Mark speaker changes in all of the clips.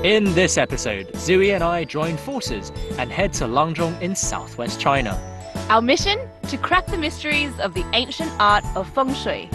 Speaker 1: In this episode, Zooey and I join forces and head to Langzhong in southwest China.
Speaker 2: Our mission? To crack the mysteries of the ancient art of Fengshui.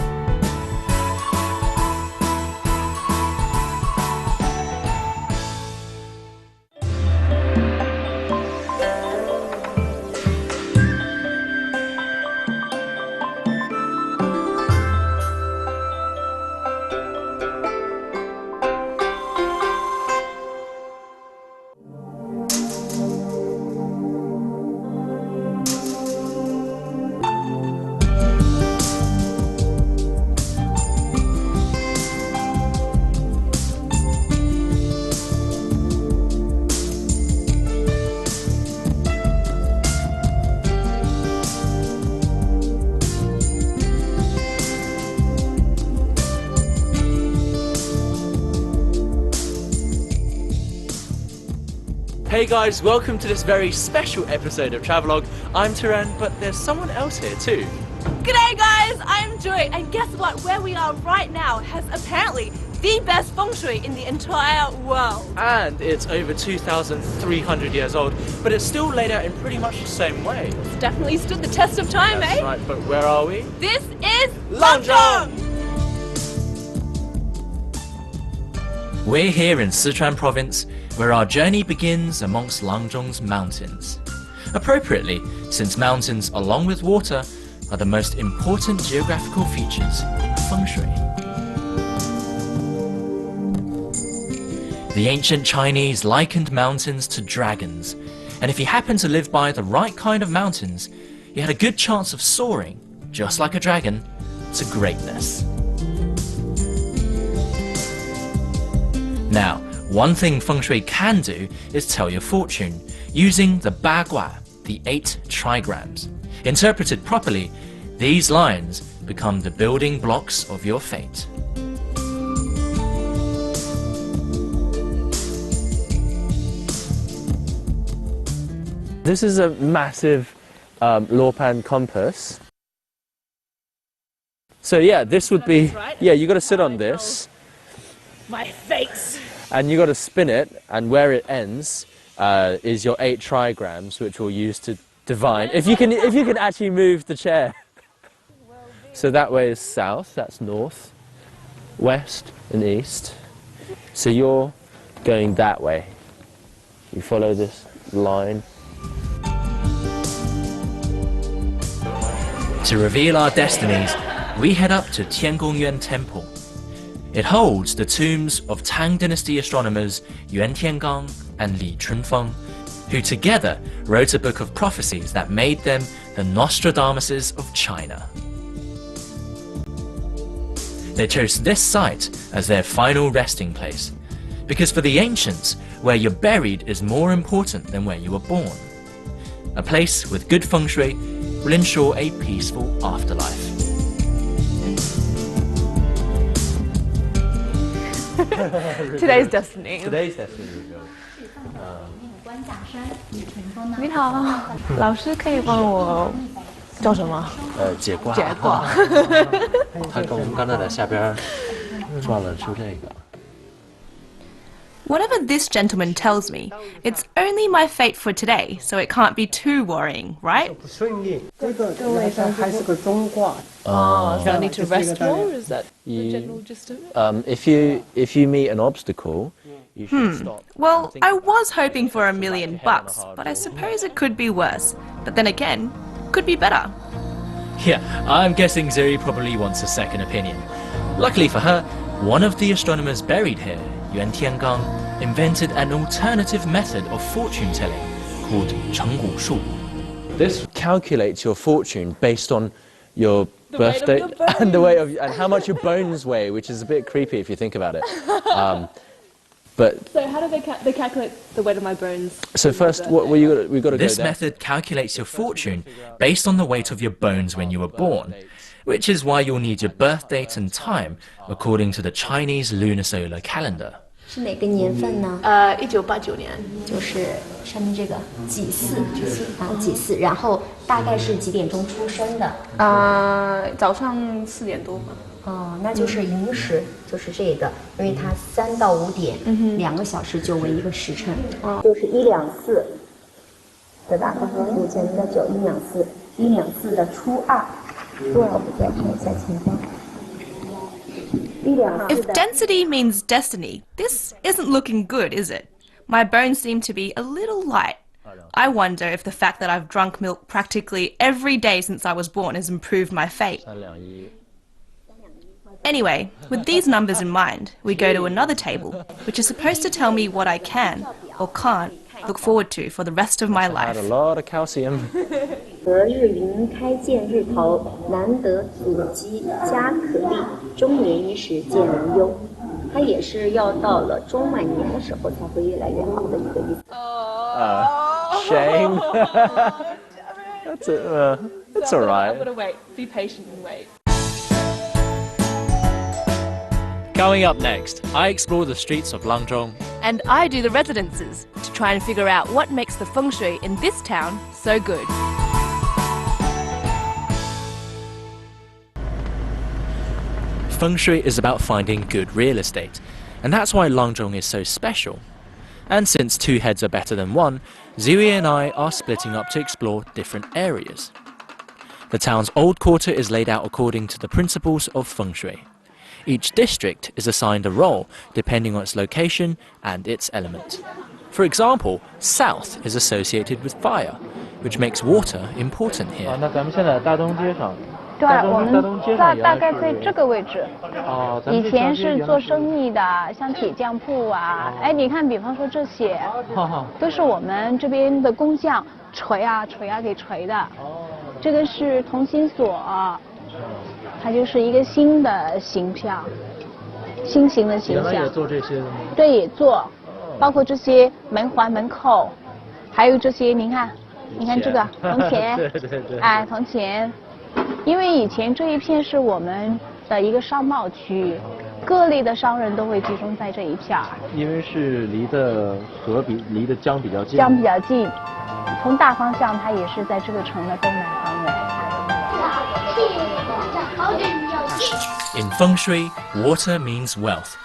Speaker 1: Hey guys, welcome to this very special episode of Travelogue. I'm Turan, but there's someone else here too.
Speaker 2: G'day guys, I'm Joy, and guess what? Where we are right now has apparently the best feng shui in the entire world.
Speaker 1: And it's over 2,300 years old, but it's still laid out in pretty much the same way.
Speaker 2: It's definitely stood the test of time,
Speaker 1: That's
Speaker 2: eh?
Speaker 1: right, but where are we?
Speaker 2: This is
Speaker 1: Langzhong!
Speaker 2: Langzhong!
Speaker 1: We're here in Sichuan province, where our journey begins amongst Langzhong's mountains. Appropriately, since mountains, along with water, are the most important geographical features in feng shui. The ancient Chinese likened mountains to dragons, and if you happened to live by the right kind of mountains, you had a good chance of soaring, just like a dragon, to greatness. Now, one thing feng shui can do is tell your fortune, using the bagua, the 8 trigrams. Interpreted properly, these lines become the building blocks of your fate.
Speaker 3: This is a massive Lorpan compass. So yeah, this would be, yeah, you got to sit on this.
Speaker 2: My face!
Speaker 3: And you got to spin it, and where it ends is your 8 trigrams, which we'll use to divine. If you can actually move the chair. So that way is south, that's north, west and east. So you're going that way. You follow this line.
Speaker 1: To reveal our destinies, we head up to Tiangongyuan Temple. It holds the tombs of Tang Dynasty astronomers Yuan Tiangang and Li Chunfeng, who together wrote a book of prophecies that made them the Nostradamuses of China. They chose this site as their final resting place, because for the ancients, where you're buried is more important than where you were born. A place with good feng shui will ensure a peaceful afterlife.
Speaker 2: Today's destiny.
Speaker 3: Today's destiny we go.
Speaker 2: 你好，老师可以帮我叫什么？
Speaker 3: 解卦。
Speaker 2: 解卦。
Speaker 3: 他跟我们刚才在下边转了出这个。
Speaker 2: Whatever this gentleman tells me, it's only my fate for today, so it can't be too worrying, right? Oh, so I need to rest more? Is that the general gist of it?
Speaker 3: If you meet an obstacle, you should stop.
Speaker 2: Well, I was hoping for $1 million, but I suppose it could be worse. But then again, could be better.
Speaker 1: Yeah, I'm guessing Zuri probably wants a second opinion. Luckily for her, one of the astronomers buried here, Yuan Tiangang, invented an alternative method of fortune telling called 成骨术.
Speaker 3: This calculates your fortune based on your birthday and the weight of and how much your bones weigh, which is a bit creepy if you think about it. But
Speaker 2: so how do they calculate the weight of my bones?
Speaker 3: So first, we got to go
Speaker 1: This
Speaker 3: there.
Speaker 1: method calculates your fortune based on the weight of your bones when you were born, which is why you'll need your birth date and time according to the Chinese lunar solar calendar.
Speaker 4: 是哪个年份呢
Speaker 2: ？1989年，
Speaker 4: 就是上面这个己巳啊，己巳，然后大概是几点钟出生的？
Speaker 2: 早上4点多吧。
Speaker 4: 哦，那就是寅时，就是这个，因为它3到5点，2个小时就为一个时辰，就是1两4，对吧？5减1到9，1两4，1两4的初2，初2我们再看一下情况。
Speaker 2: If density means destiny, this isn't looking good, is it? My bones seem to be a little light. I wonder if the fact that I've drunk milk practically every day since I was born has improved my fate. Anyway, with these numbers in mind, we go to another table, which is supposed to tell me what I can or can't look forward to for the rest of my life.
Speaker 3: Had a lot of calcium.
Speaker 4: 得日云开见日头，难得祖基加可力，中年伊时见人忧。它也是要到了中晚年的时候才会越来越好的一个意思。
Speaker 3: Shame. That's all right.
Speaker 2: I'm gonna wait. Be patient and wait.
Speaker 1: Coming up next, I explore the streets of Langzhong.
Speaker 2: And I do the residences to try and figure out what makes the feng shui in this town so good.
Speaker 1: Feng Shui is about finding good real estate, and that's why Langzhong is so special. And since two heads are better than one, Zui and I are splitting up to explore different areas. The town's old quarter is laid out according to the principles of Feng Shui. Each district is assigned a role depending on its location and its element. For example, south is associated with fire, which makes water important here.
Speaker 3: 那咱们现在大东街上。
Speaker 5: 对，我们大概在这个位置。
Speaker 3: 哦，
Speaker 5: 以前是做生意的，像铁匠铺啊，哎，你看，比方说这些，都是我们这边的工匠锤啊给锤的。哦。这个是同心锁，它就是一个新的形象，新型的形象。
Speaker 3: 原来也做这些的吗？
Speaker 5: 对，也做，包括这些门环、门扣，还有这些，您看这个铜钱，
Speaker 3: 对，
Speaker 5: 哎，铜钱。因为以前这一片是我们的一个商贸区，各类的商人都会集中在这一片儿。
Speaker 3: 因为是离的江比较近。
Speaker 5: 江比较近，从大方向它也是在这个城的东南方位。
Speaker 1: In Feng Shui, water means wealth,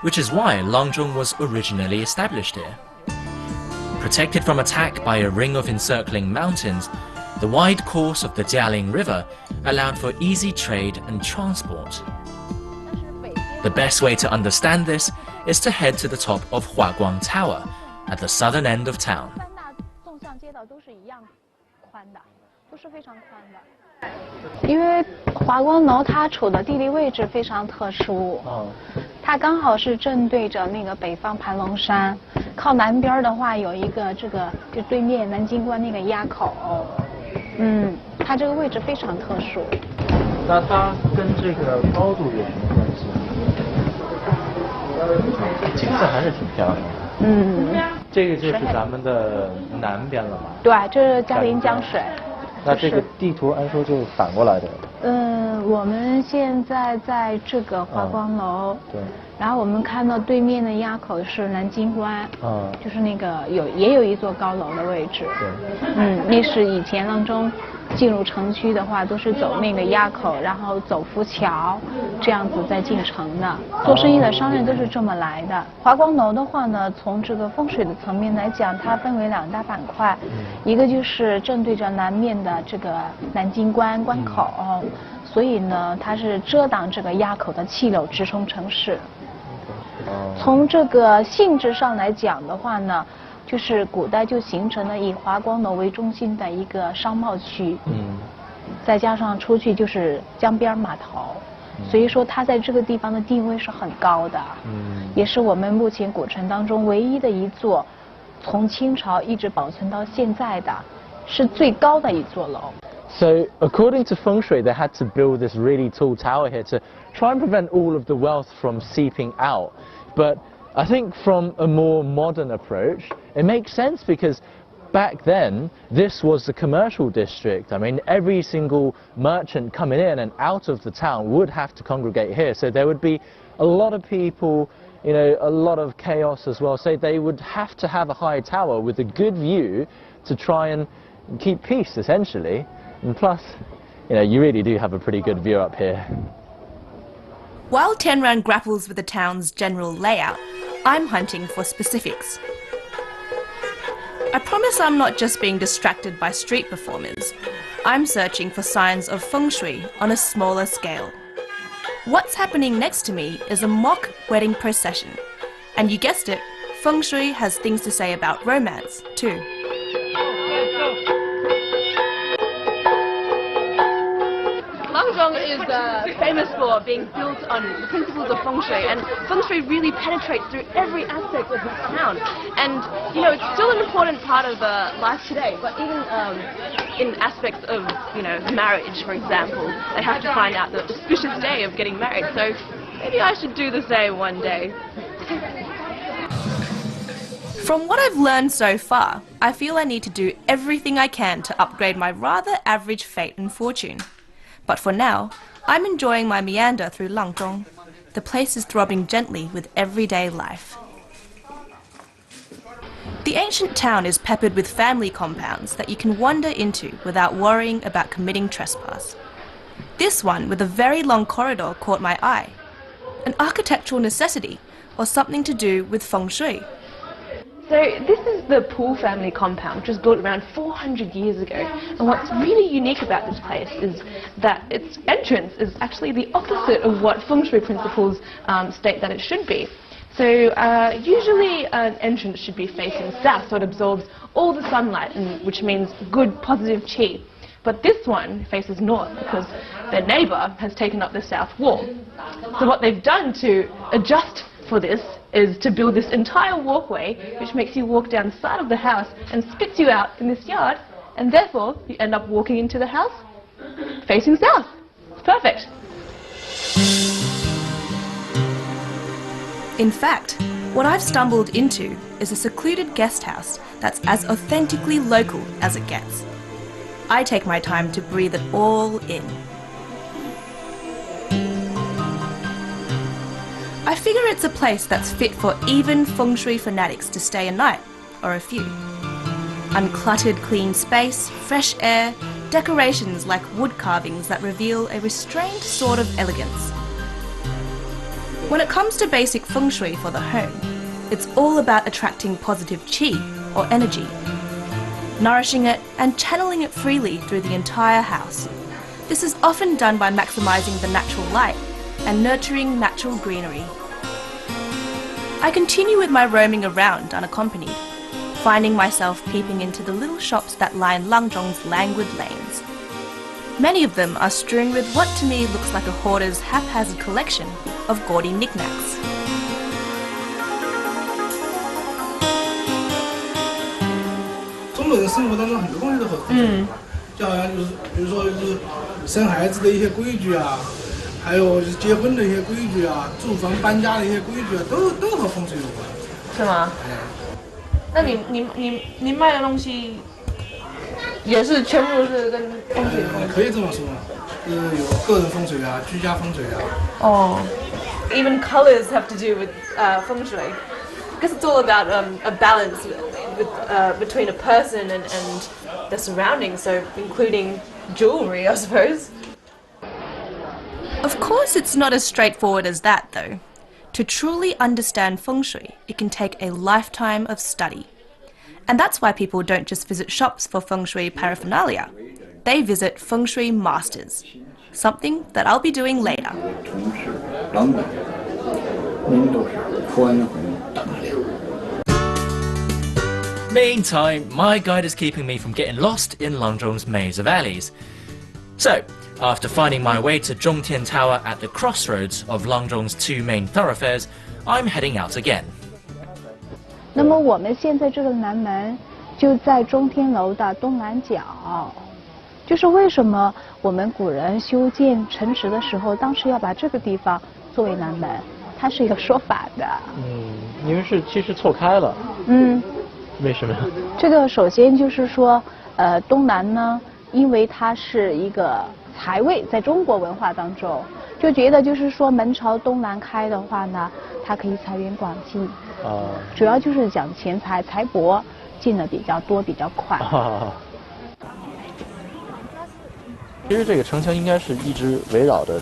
Speaker 1: which is why Langzhong was originally established here. Protected from attack by a ring of encircling mountains, the wide course of the Jialing River allowed for easy trade and transport. The best way to understand this is to head to the top of Huaguang Tower at the southern end of town.
Speaker 5: 三大纵向街道都是一样宽的，都是非常宽的。因为华光楼它处的地理位置非常特殊，它刚好是正对着那个北方盘龙山，靠南边的话有一个就对面南京关那个垭口。它这个位置非常特殊。
Speaker 3: 那它跟这个高度有什么关系？景色还是挺漂亮的。这个就是咱们的南边了吧？
Speaker 5: 对，这是嘉陵江水。
Speaker 3: 那这个地图按说就是反过来的。
Speaker 5: 我们现在在这个华光楼。
Speaker 3: 对。
Speaker 5: 然后我们看到对面的垭口是南京关，就是那个也有一座高楼的位置。对。那是以前当中进入城区的话，都是走那个垭口，然后走浮桥，这样子再进城的。做生意的商人都是这么来的。华光楼的话呢，从这个风水的层面来讲，它分为2大板块，一个就是正对着南面的这个南京关关口，所以呢，它是遮挡这个垭口的气流，直冲城市。从这个性质上来讲的话呢，就是古代就形成了以华光楼为中心的一个商贸区，再加上出去就是江边码头，所以说它在这个地方的地位是很高的，也是我们目前古城当中唯一的一座从清朝一直保存到现在的，是最高的一座楼。
Speaker 3: So, according to Feng Shui, they had to build this really tall tower here to try and prevent all of the wealth from seeping out. But I think from a more modern approach, it makes sense because back then, this was the commercial district. I mean, every single merchant coming in and out of the town would have to congregate here. So there would be a lot of people, a lot of chaos as well. So they would have to have a high tower with a good view to try and keep peace, essentially. And plus, you really do have a pretty good view up here.
Speaker 2: While Tianran grapples with the town's general layout, I'm hunting for specifics. I promise I'm not just being distracted by street performers. I'm searching for signs of fengshui on a smaller scale. What's happening next to me is a mock wedding procession. And you guessed it, fengshui has things to say about romance, too.
Speaker 6: Langzhong is famous for being built on the principles of feng shui, and feng shui really penetrates through every aspect of this town. And you know, it's still an important part of life today. But even in aspects of marriage, for example, they have to find out the auspicious day of getting married. So maybe I should do the same one day.
Speaker 2: From what I've learned so far, I feel I need to do everything I can to upgrade my rather average fate and fortune. But for now, I'm enjoying my meander through Langzhong. The place is throbbing gently with everyday life. The ancient town is peppered with family compounds that you can wander into without worrying about committing trespass. This one with a very long corridor caught my eye. An architectural necessity or something to do with feng shui.
Speaker 6: So this is the Poole family compound, which was built around 400 years ago. And what's really unique about this place is that its entrance is actually the opposite of what feng shui principles state that it should be. So usually an entrance should be facing south, so it absorbs all the sunlight, which means good positive qi. But this one faces north because their neighbour has taken up the south wall. So what they've done to adjust for this is to build this entire walkway which makes you walk down the side of the house and spits you out in this yard, and therefore you end up walking into the house facing south. It's perfect.
Speaker 2: In fact, what I've stumbled into is a secluded guest house that's as authentically local as it gets. I take my time to breathe it all in. I figure it's a place that's fit for even feng shui fanatics to stay a night, or a few. Uncluttered clean space, fresh air, decorations like wood carvings that reveal a restrained sort of elegance. When it comes to basic feng shui for the home, it's all about attracting positive qi, or energy, nourishing it and channeling it freely through the entire house. This is often done by maximizing the natural light and nurturing natural greenery. I continue with my roaming around unaccompanied, finding myself peeping into the little shops that line Langzhong's languid lanes. Many of them are strewn with what to me looks like a hoarder's haphazard collection of gaudy knickknacks. Even colours have to do with feng shui. Because it's all about a balance between a person and the surroundings, so including jewellery, I suppose. Of course, it's not as straightforward as that, though. To truly understand feng shui, it can take a lifetime of study. And that's why people don't just visit shops for feng shui paraphernalia. They visit feng shui masters, something that I'll be doing later.
Speaker 1: Meantime, my guide is keeping me from getting lost in Langzhong's maze of alleys. So, after finding my way to Zhongtian Tower at the crossroads of Langzhong's two main thoroughfares, I'm heading out again.
Speaker 5: 那么我们现在这个南门就在中天楼的东南角，就是为什么我们古人修建城池的时候，当时要把这个地方作为南门，它是有说法的。
Speaker 3: 因为是其实错开了。为什么？
Speaker 5: 这个首先就是说，东南呢，因为它是一个财位，在中国文化当中，就觉得就是说门朝东南开的话呢，它可以财源广进。主要就是讲钱财财帛进的比较多，比较快。
Speaker 3: 其实这个城墙应该是一直围绕着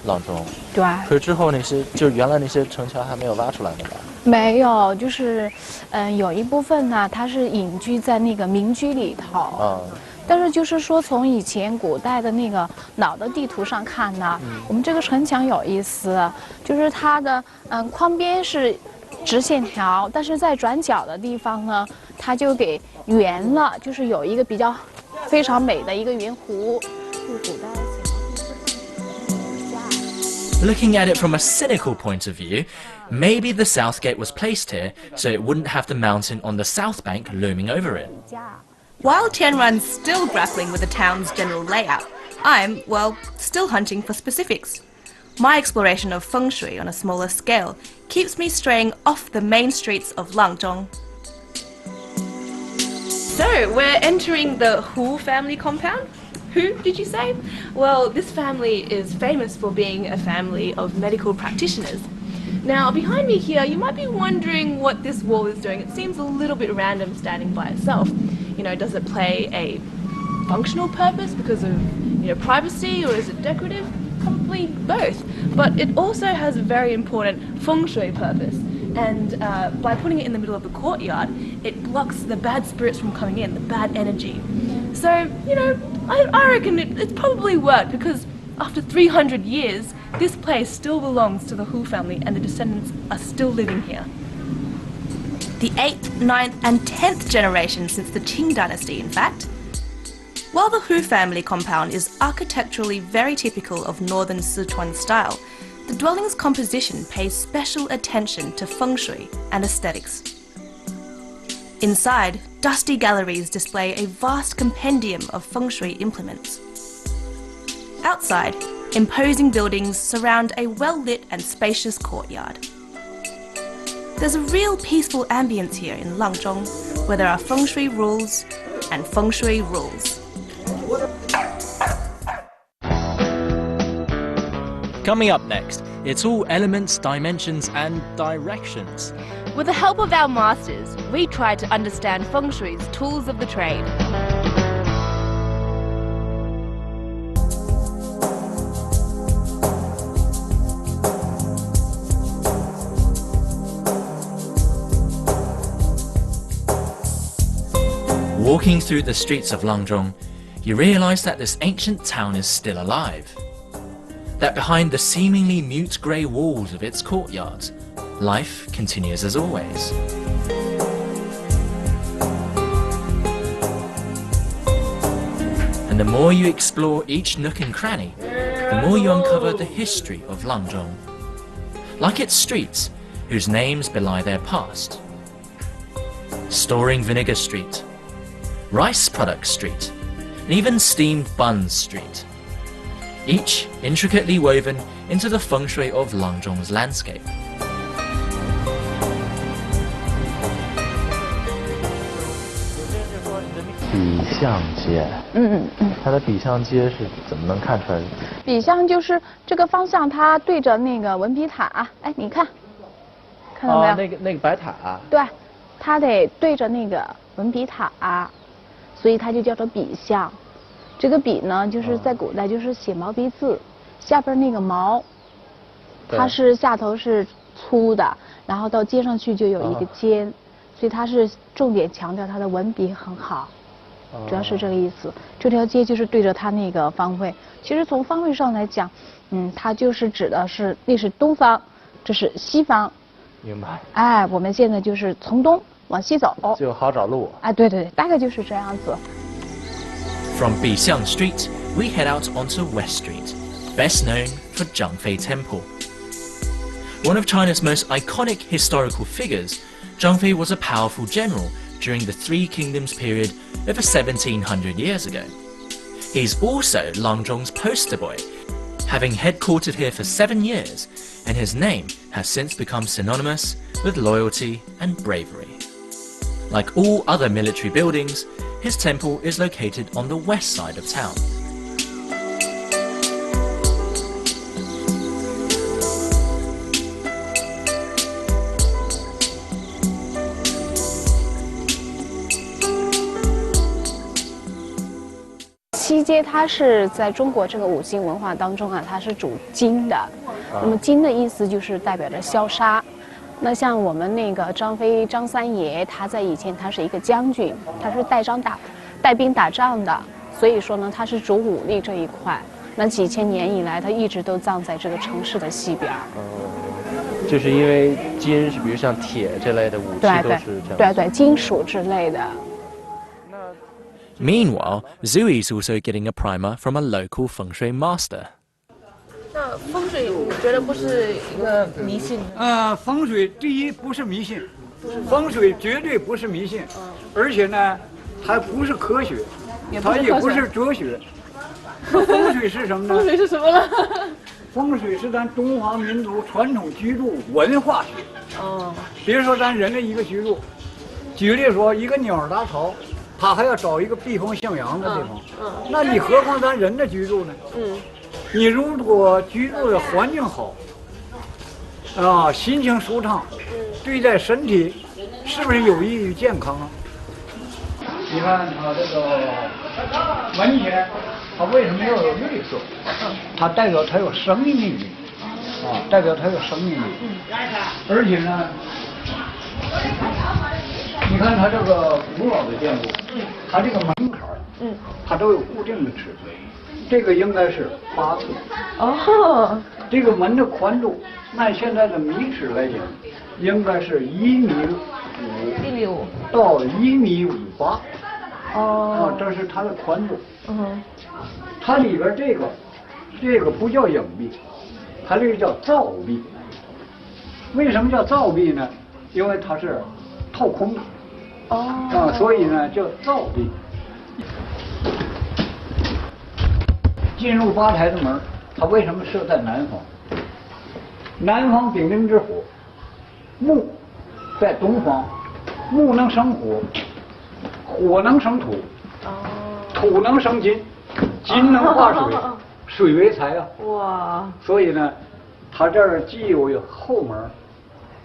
Speaker 3: 阆中。
Speaker 5: 对。
Speaker 3: 可是之后就原来那些城墙还没有挖出来呢吧？
Speaker 5: 没有，就是，有一部分呢，它是隐居在那个民居里头。但是就是说，从以前古代的那个老的地图上看呢，我们这个城墙有意思，就是它的框边是直线条，但是在转角的地方呢，它就给圆了，就是有一个比较非常美的一个圆弧。就是古代。
Speaker 1: Looking at it from a cynical point of view, maybe the south gate was placed here so it wouldn't have the mountain on the south bank looming over it.
Speaker 2: While Tianran's still grappling with the town's general layout, I'm, well, still hunting for specifics. My exploration of Fengshui on a smaller scale keeps me straying off the main streets of Langzhong. So, we're entering the Hu family compound? Who, did you say? Well, this family is famous for being a family of medical practitioners. Now, behind me here, you might be wondering what this wall is doing. It seems a little bit random standing by itself. You know, does it play a functional purpose because of, privacy, or is it decorative? Probably both. But it also has a very important feng shui purpose. And by putting it in the middle of the courtyard, it blocks the bad spirits from coming in, the bad energy. So, I reckon it's probably worked, because after 300 years, this place still belongs to the Hu family and the descendants are still living here. The 8th, 9th and 10th generation since the Qing dynasty, in fact. While the Hu family compound is architecturally very typical of northern Sichuan style, the dwelling's composition pays special attention to feng shui and aesthetics. Inside, dusty galleries display a vast compendium of feng shui implements. Outside, imposing buildings surround a well-lit and spacious courtyard. There's a real peaceful ambience here in Langzhong, where there are feng shui rules and feng shui rules.
Speaker 1: Coming up next, it's all elements, dimensions and directions.
Speaker 2: With the help of our masters, we try to understand feng shui's tools of the trade.
Speaker 1: Walking through the streets of Langzhong, you realize that this ancient town is still alive. That behind the seemingly mute grey walls of its courtyards, life continues as always. And the more you explore each nook and cranny, the more you uncover the history of Langzhong. Like its streets, whose names belie their past. Storing Vinegar Street, Rice Product Street, and even Steamed Buns Street. Each intricately woven into the feng shui of Langzhong's landscape.
Speaker 3: 笔相街，它的笔相街是怎么能看出来的？
Speaker 5: 笔相就是这个方向，它对着那个文笔塔。哎，你看，看到没有？
Speaker 3: 那个白塔。
Speaker 5: 对，它得对着那个文笔塔，所以它就叫做笔相。这个笔呢，就是在古代就是写毛笔字，下边那个毛，它是下头是粗的，然后到接上去就有一个尖，所以它是重点强调它的文笔很好，主要是这个意思。这条街就是对着它那个方位，其实从方位上来讲，它就是指的是那是东方，这是西方。
Speaker 3: 明白。
Speaker 5: 哎，我们现在就是从东往西走，
Speaker 3: 就好找路。
Speaker 5: 哎，对对对，大概就是这样子。
Speaker 1: From Bixiang Street, we head out onto West Street, best known for Zhangfei Temple. One of China's most iconic historical figures, Zhangfei was a powerful general during the Three Kingdoms period over 1700 years ago. He's also Langzhong's poster boy, having headquartered here for 7 years, and his name has since become synonymous with loyalty and bravery. Like all other military buildings, his temple is located on the west side of town.
Speaker 5: 阶它是在中国这个五行文化当中啊，它是主金的。那么金的意思就是代表着消杀。那像我们那个张飞张三爷，他在以前他是一个将军，他是带兵打仗的，所以说呢，他是主武力这一块。那几千年以来，他一直都葬在这个城市的西边。
Speaker 3: 就是因为金是，比如像铁这类的武器都是这样。
Speaker 5: 对，金属之类的。
Speaker 1: Meanwhile, Zoe's also getting a primer from a local Fengshui master.
Speaker 7: 那风水你觉得不是一个迷信？
Speaker 8: 风水第一不是迷信，风水绝对不是迷信，而且呢，它不是科学，它也不是哲学。风水是什么呢？
Speaker 7: 风水是什么呢？
Speaker 8: 风水是咱中华民族传统居住文化学。比如说咱人的一个居住，举例说一个鸟搭巢，它还要找一个避风向阳的地方。那你何况咱人的居住呢？你如果居住的环境好，心情舒畅，对待身体是不是有益于健康啊？你看它这个门前，它为什么要有绿色？它代表它有生命力，代表它有生命力。而且呢，你看它这个古老的建筑，它这个门槛，它都有固定的尺寸。这个应该是8寸。这个门的宽度，按现在的米尺来讲，应该是1.5米到1.58米。这是它的宽度。它里边这个不叫影壁，它这个叫造壁。为什么叫造壁呢？因为它是透空的。所以呢叫造壁。进入吧台的门，它为什么设在南方？南方丙丁之火，木在东方，木能生火，火能生土，土能生金，金能化水，水为财啊！
Speaker 7: 哇！
Speaker 8: 所以呢，它这儿既有后门，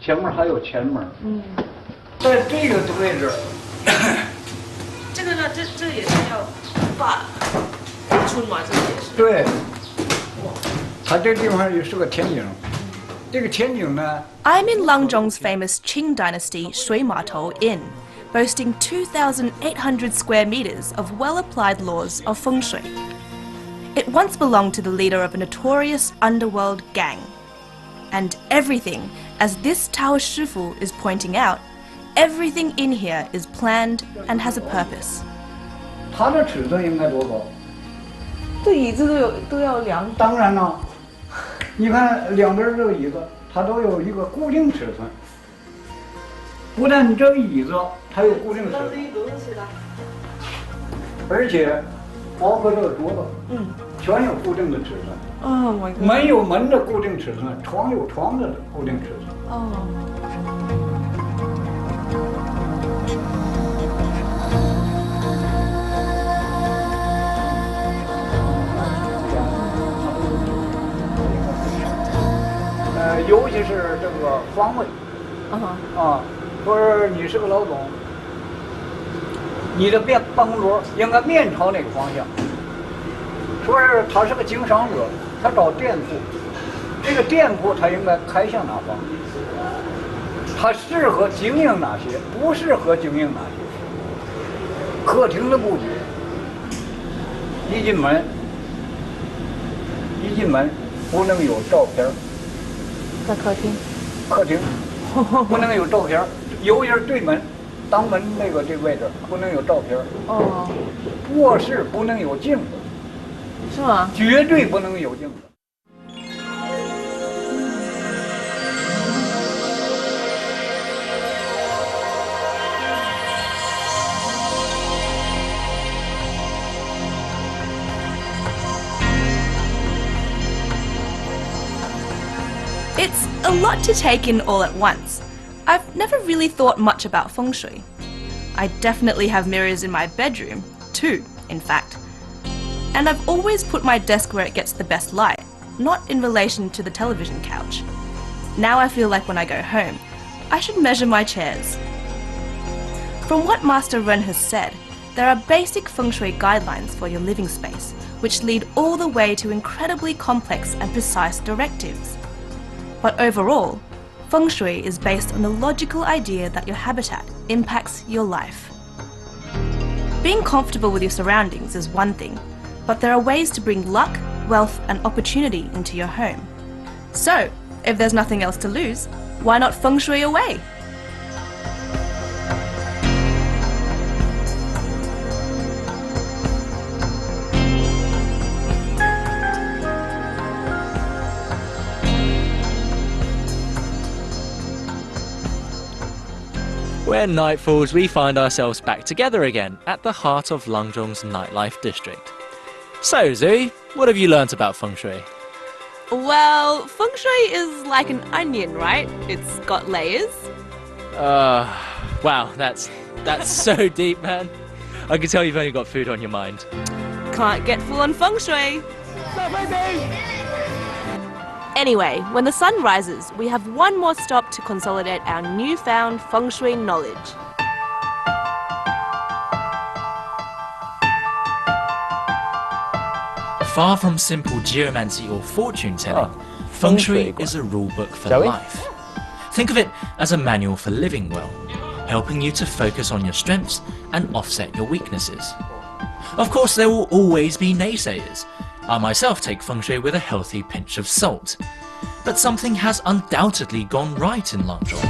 Speaker 8: 前面还有前门。在这个位置，
Speaker 7: 这个呢，这也是叫把。春嘛，这也是。
Speaker 8: 对，它这地方也是个天井。这个天井呢
Speaker 2: I'm in Langzhong's famous Qing Dynasty Shui Matou Inn, boasting 2,800 square meters of well-applied laws of feng shui. It once belonged to the leader of a notorious underworld gang. And everything, as this Tao Shifu is pointing out, everything in here is planned and has a purpose.
Speaker 8: 它的尺寸应该多高？
Speaker 7: 这椅子都要量。
Speaker 8: 当然了，你看两边这个椅子，它都有一个固定尺寸。不但你这个椅子它有固定尺寸，而且包括这个桌子，全有固定的尺寸。门有门的固定尺寸，床有床的固定尺寸。尤其是这个方位，说是你是个老总，你的办公桌应该面朝哪个方向？说是他是个经商者，他找店铺，这个店铺他应该开向哪方？他适合经营哪些？不适合经营哪些？客厅的布局，一进门不能有照片。
Speaker 5: 在客厅
Speaker 8: 不能有照片，尤其是对门，当门这个位置不能有照片。卧室不能有镜子，
Speaker 7: 是吗？
Speaker 8: 绝对不能有镜子。
Speaker 2: It's a lot to take in all at once. I've never really thought much about feng shui. I definitely have mirrors in my bedroom, 2, in fact. And I've always put my desk where it gets the best light, not in relation to the television couch. Now I feel like when I go home, I should measure my chairs. From what Master Ren has said, There are basic feng shui guidelines for your living space, which lead all the way to incredibly complex and precise directives. But overall, feng shui is based on the logical idea that your habitat impacts your life. Being comfortable with your surroundings is one thing, but there are ways to bring luck, wealth, and opportunity into your home. So, if there's nothing else to lose, why not feng shui away?
Speaker 1: When night falls, we find ourselves back together again at the heart of Langzhong's nightlife district. So, Zui, what have you learnt about feng shui?
Speaker 2: Well, feng shui is like an onion, right? It's got layers.
Speaker 1: Wow, that's so deep, man. I can tell you've only got food on your mind.
Speaker 2: Can't get full on feng shui. Anyway, when the sun rises, we have one more stop to consolidate our newfound feng shui knowledge.
Speaker 1: Far from simple geomancy or fortune telling, feng shui is a rule book for life. Think of it as a manual for living well, helping you to focus on your strengths and offset your weaknesses. Of course, there will always be naysayers. I myself take feng shui with a healthy pinch of salt. But something has undoubtedly gone right in Langzhong.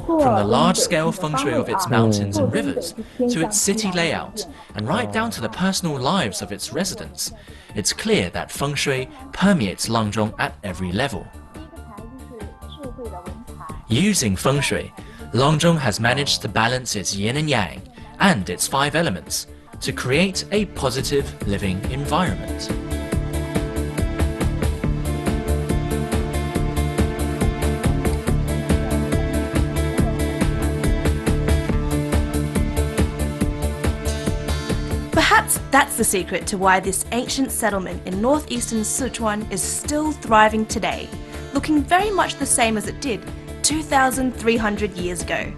Speaker 1: From the large-scale feng shui of its mountains and rivers, to its city layout, and right down to the personal lives of its residents, it's clear that feng shui permeates Langzhong at every level. Using feng shui, Langzhong has managed to balance its yin and yang and its 5 elements to create a positive living environment.
Speaker 2: Perhaps that's the secret to why this ancient settlement in northeastern Sichuan is still thriving today, looking very much the same as it did 2,300 years ago.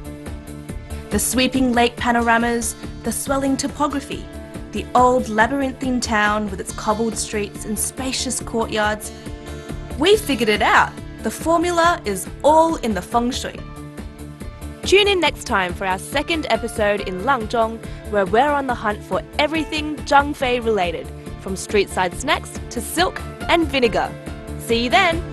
Speaker 2: The sweeping lake panoramas, the swelling topography, the old labyrinthine town with its cobbled streets and spacious courtyards. We figured it out. The formula is all in the feng shui. Tune in next time for our second episode in Langzhong, where we're on the hunt for everything Zhangfei related, from street side snacks to silk and vinegar. See you then!